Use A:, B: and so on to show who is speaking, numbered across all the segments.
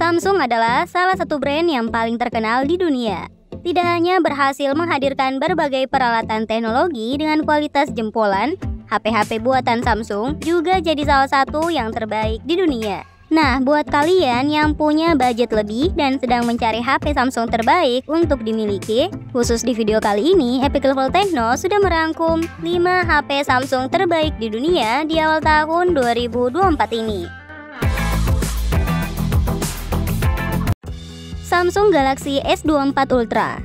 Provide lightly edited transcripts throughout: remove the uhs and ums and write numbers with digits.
A: Samsung adalah salah satu brand yang paling terkenal di dunia. Tidak hanya berhasil menghadirkan berbagai peralatan teknologi dengan kualitas jempolan, HP-HP buatan Samsung juga jadi salah satu yang terbaik di dunia. Nah, buat kalian yang punya budget lebih dan sedang mencari HP Samsung terbaik untuk dimiliki, khusus di video kali ini, Epic Level Techno sudah merangkum 5 HP Samsung terbaik di dunia di awal tahun 2024 ini. Samsung Galaxy S24 Ultra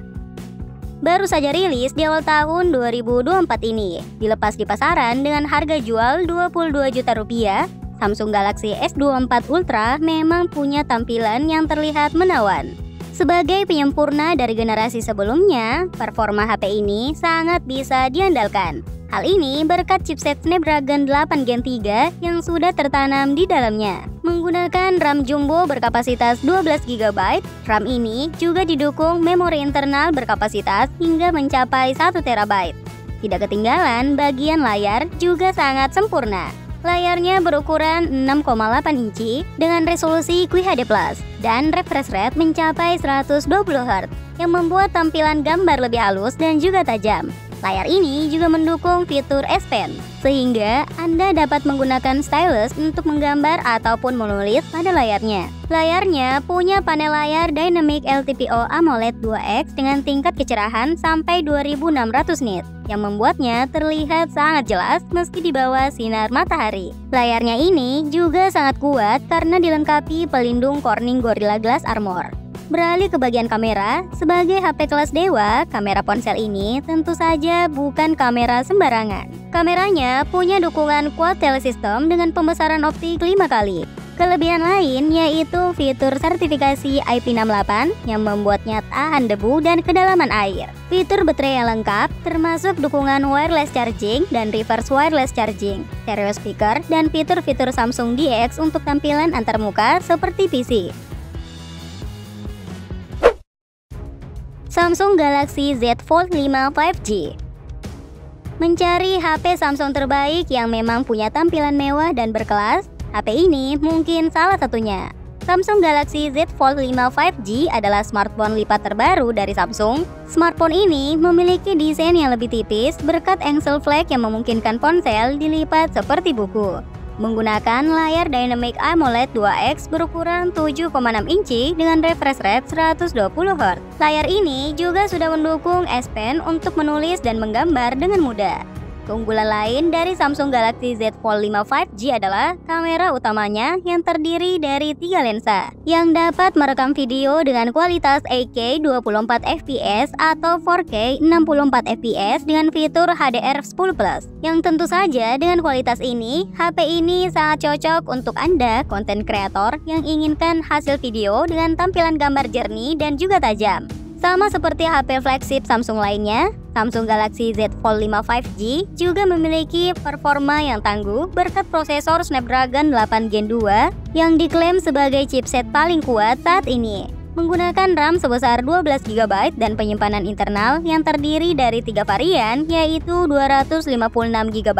A: baru saja rilis di awal tahun 2024 ini. Dilepas di pasaran dengan harga jual 22 juta rupiah, Samsung Galaxy S24 Ultra memang punya tampilan yang terlihat menawan. Sebagai penyempurna dari generasi sebelumnya, performa HP ini sangat bisa diandalkan. Hal ini berkat chipset Snapdragon 8 Gen 3 yang sudah tertanam di dalamnya. Menggunakan RAM jumbo berkapasitas 12 GB, RAM ini juga didukung memori internal berkapasitas hingga mencapai 1 TB. Tidak ketinggalan, bagian layar juga sangat sempurna. Layarnya berukuran 6,8 inci dengan resolusi QHD+ dan refresh rate mencapai 120 Hz yang membuat tampilan gambar lebih halus dan juga tajam. Layar ini juga mendukung fitur S Pen, sehingga Anda dapat menggunakan stylus untuk menggambar ataupun menulis pada layarnya. Layarnya punya panel layar Dynamic LTPO AMOLED 2X dengan tingkat kecerahan sampai 2600 nits, yang membuatnya terlihat sangat jelas meski di bawah sinar matahari. Layarnya ini juga sangat kuat karena dilengkapi pelindung Corning Gorilla Glass Armor. Beralih ke bagian kamera, sebagai HP kelas dewa, kamera ponsel ini tentu saja bukan kamera sembarangan. Kameranya punya dukungan Quad Telesystem dengan pembesaran optik 5 kali. Kelebihan lain yaitu fitur sertifikasi IP68 yang membuatnya tahan debu dan kedalaman air. Fitur baterai yang lengkap termasuk dukungan wireless charging dan reverse wireless charging, stereo speaker, dan fitur-fitur Samsung DeX untuk tampilan antarmuka seperti PC. Samsung Galaxy Z Fold 5 5G. Mencari HP Samsung terbaik yang memang punya tampilan mewah dan berkelas, HP ini mungkin salah satunya. Samsung Galaxy Z Fold 5 5G adalah smartphone lipat terbaru dari Samsung. Smartphone ini memiliki desain yang lebih tipis berkat angle flake yang memungkinkan ponsel dilipat seperti buku. Menggunakan layar Dynamic AMOLED 2X berukuran 7,6 inci dengan refresh rate 120 Hz. Layar ini juga sudah mendukung S Pen untuk menulis dan menggambar dengan mudah. Keunggulan lain dari Samsung Galaxy Z Fold 5 5G adalah kamera utamanya yang terdiri dari 3 lensa yang dapat merekam video dengan kualitas 8K 24fps atau 4K 64fps dengan fitur HDR10+. Yang tentu saja dengan kualitas ini, HP ini sangat cocok untuk Anda, konten kreator yang inginkan hasil video dengan tampilan gambar jernih dan juga tajam. Sama seperti HP flagship Samsung lainnya, Samsung Galaxy Z Fold 5 5G juga memiliki performa yang tangguh berkat prosesor Snapdragon 8 Gen 2 yang diklaim sebagai chipset paling kuat saat ini. Menggunakan RAM sebesar 12 GB dan penyimpanan internal yang terdiri dari 3 varian yaitu 256 GB,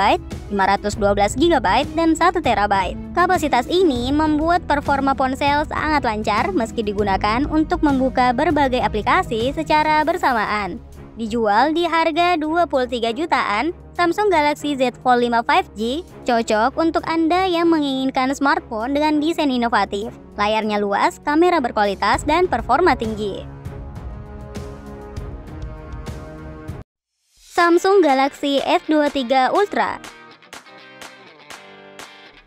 A: 512 GB, dan 1 TB. Kapasitas ini membuat performa ponsel sangat lancar meski digunakan untuk membuka berbagai aplikasi secara bersamaan. Dijual di harga 23 jutaan, Samsung Galaxy Z Fold 5 5G cocok untuk Anda yang menginginkan smartphone dengan desain inovatif, layarnya luas, kamera berkualitas, dan performa tinggi. Samsung Galaxy S23 Ultra.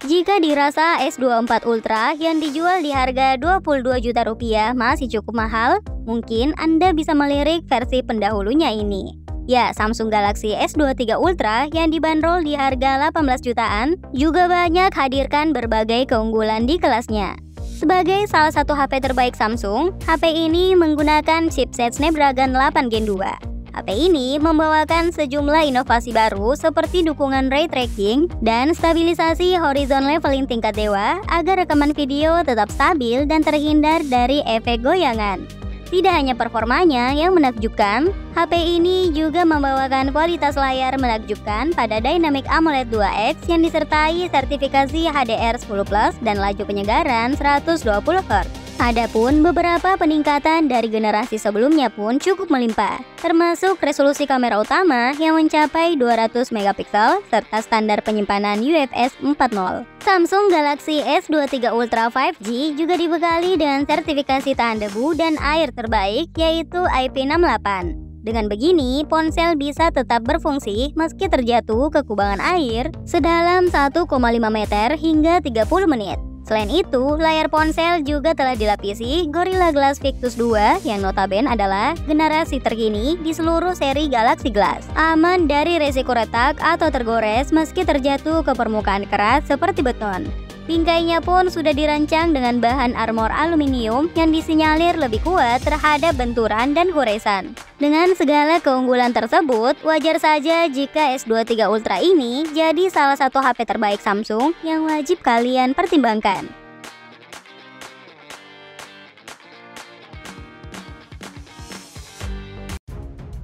A: Jika dirasa S24 Ultra yang dijual di harga 22 juta rupiah masih cukup mahal, mungkin Anda bisa melirik versi pendahulunya ini. Ya, Samsung Galaxy S23 Ultra yang dibanderol di harga 18 jutaan juga banyak hadirkan berbagai keunggulan di kelasnya. Sebagai salah satu HP terbaik Samsung, HP ini menggunakan chipset Snapdragon 8 Gen 2. HP ini membawakan sejumlah inovasi baru seperti dukungan ray tracking dan stabilisasi horizon leveling tingkat dewa agar rekaman video tetap stabil dan terhindar dari efek goyangan. Tidak hanya performanya yang menakjubkan, HP ini juga membawakan kualitas layar menakjubkan pada Dynamic AMOLED 2X yang disertai sertifikasi HDR10+ dan laju penyegaran 120 Hz. Adapun beberapa peningkatan dari generasi sebelumnya pun cukup melimpah, termasuk resolusi kamera utama yang mencapai 200 megapiksel serta standar penyimpanan UFS 4.0. Samsung Galaxy S23 Ultra 5G juga dibekali dengan sertifikasi tahan debu dan air terbaik yaitu IP68. Dengan begini, ponsel bisa tetap berfungsi meski terjatuh ke kubangan air sedalam 1,5 meter hingga 30 menit. Selain itu, layar ponsel juga telah dilapisi Gorilla Glass Victus 2 yang notabene adalah generasi terkini di seluruh seri Galaxy Glass. Aman dari resiko retak atau tergores meski terjatuh ke permukaan keras seperti beton. Bingkainya pun sudah dirancang dengan bahan armor aluminium yang disinyalir lebih kuat terhadap benturan dan goresan. Dengan segala keunggulan tersebut, wajar saja jika S23 Ultra ini jadi salah satu HP terbaik Samsung yang wajib kalian pertimbangkan.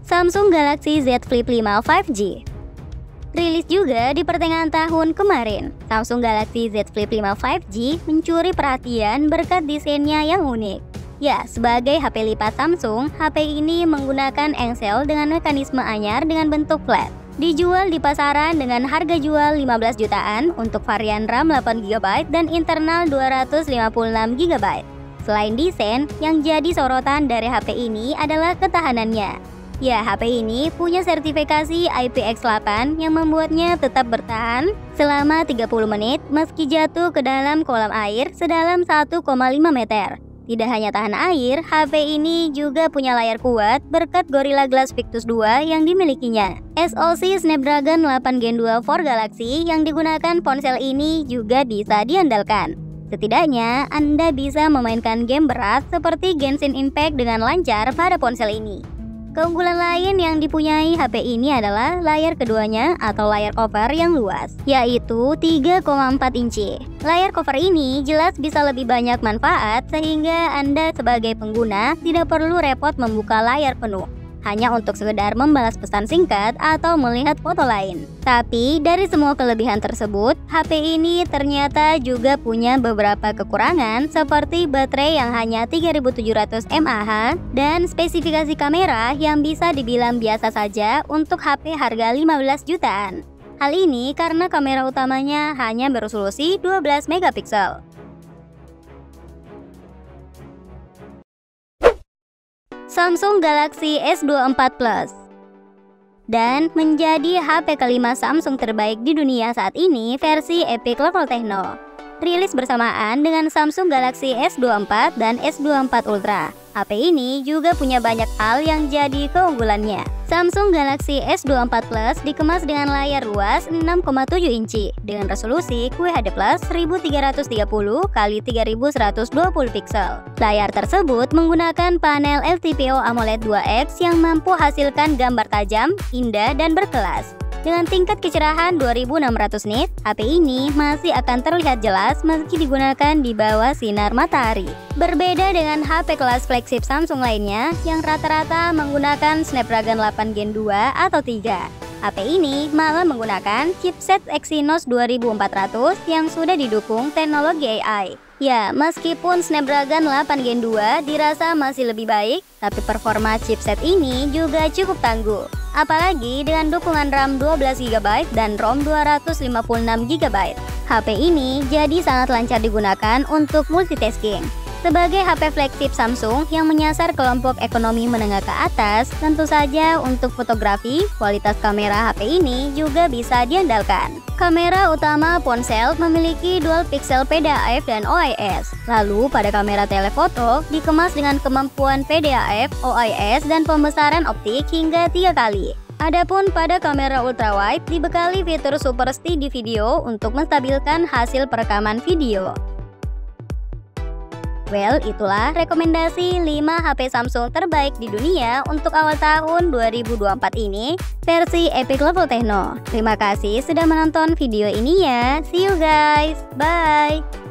A: Samsung Galaxy Z Flip 5 5G rilis juga di pertengahan tahun kemarin. Samsung Galaxy Z Flip 5 5G mencuri perhatian berkat desainnya yang unik. Ya, sebagai HP lipat Samsung, HP ini menggunakan engsel dengan mekanisme anyar dengan bentuk flat. Dijual di pasaran dengan harga jual 15 jutaan untuk varian RAM 8GB dan internal 256GB. Selain desain, yang jadi sorotan dari HP ini adalah ketahanannya. Ya, HP ini punya sertifikasi IPX8 yang membuatnya tetap bertahan selama 30 menit meski jatuh ke dalam kolam air sedalam 1,5 meter. Tidak hanya tahan air, HP ini juga punya layar kuat berkat Gorilla Glass Victus 2 yang dimilikinya. SoC Snapdragon 8 Gen 2 for Galaxy yang digunakan ponsel ini juga bisa diandalkan. Setidaknya, Anda bisa memainkan game berat seperti Genshin Impact dengan lancar pada ponsel ini. Keunggulan lain yang dipunyai HP ini adalah layar keduanya atau layar cover yang luas, yaitu 3,4 inci. Layar cover ini jelas bisa lebih banyak manfaat sehingga Anda sebagai pengguna tidak perlu repot membuka layar penuh hanya untuk sekedar membalas pesan singkat atau melihat foto lain. Tapi dari semua kelebihan tersebut, HP ini ternyata juga punya beberapa kekurangan seperti baterai yang hanya 3700 mAh dan spesifikasi kamera yang bisa dibilang biasa saja untuk HP harga 15 jutaan. Hal ini karena kamera utamanya hanya beresolusi 12 megapiksel. Samsung Galaxy S24 Plus dan menjadi HP kelima Samsung terbaik di dunia saat ini versi Epic Level Techno. Rilis bersamaan dengan Samsung Galaxy S24 dan S24 Ultra. HP ini juga punya banyak hal yang jadi keunggulannya. Samsung Galaxy S24 Plus dikemas dengan layar luas 6,7 inci dengan resolusi QHD+ 1330 x 3120 piksel. Layar tersebut menggunakan panel LTPO AMOLED 2X yang mampu hasilkan gambar tajam, indah, dan berkelas. Dengan tingkat kecerahan 2600 nit, HP ini masih akan terlihat jelas meski digunakan di bawah sinar matahari. Berbeda dengan HP kelas flagship Samsung lainnya yang rata-rata menggunakan Snapdragon 8 Gen 2 atau 3. HP ini malah menggunakan chipset Exynos 2400 yang sudah didukung teknologi AI. Ya, meskipun Snapdragon 8 Gen 2 dirasa masih lebih baik, tapi performa chipset ini juga cukup tangguh. Apalagi dengan dukungan RAM 12GB dan ROM 256GB. HP ini jadi sangat lancar digunakan untuk multitasking. Sebagai HP flagship Samsung yang menyasar kelompok ekonomi menengah ke atas, tentu saja untuk fotografi, kualitas kamera HP ini juga bisa diandalkan. Kamera utama ponsel memiliki dual pixel PDAF dan OIS. Lalu pada kamera telefoto dikemas dengan kemampuan PDAF, OIS, dan pembesaran optik hingga 3 kali. Adapun pada kamera ultrawide dibekali fitur Super Steady Video untuk menstabilkan hasil perekaman video. Well, itulah rekomendasi 5 HP Samsung terbaik di dunia untuk awal tahun 2024 ini versi Epic Level Techno. Terima kasih sudah menonton video ini ya. See you guys. Bye.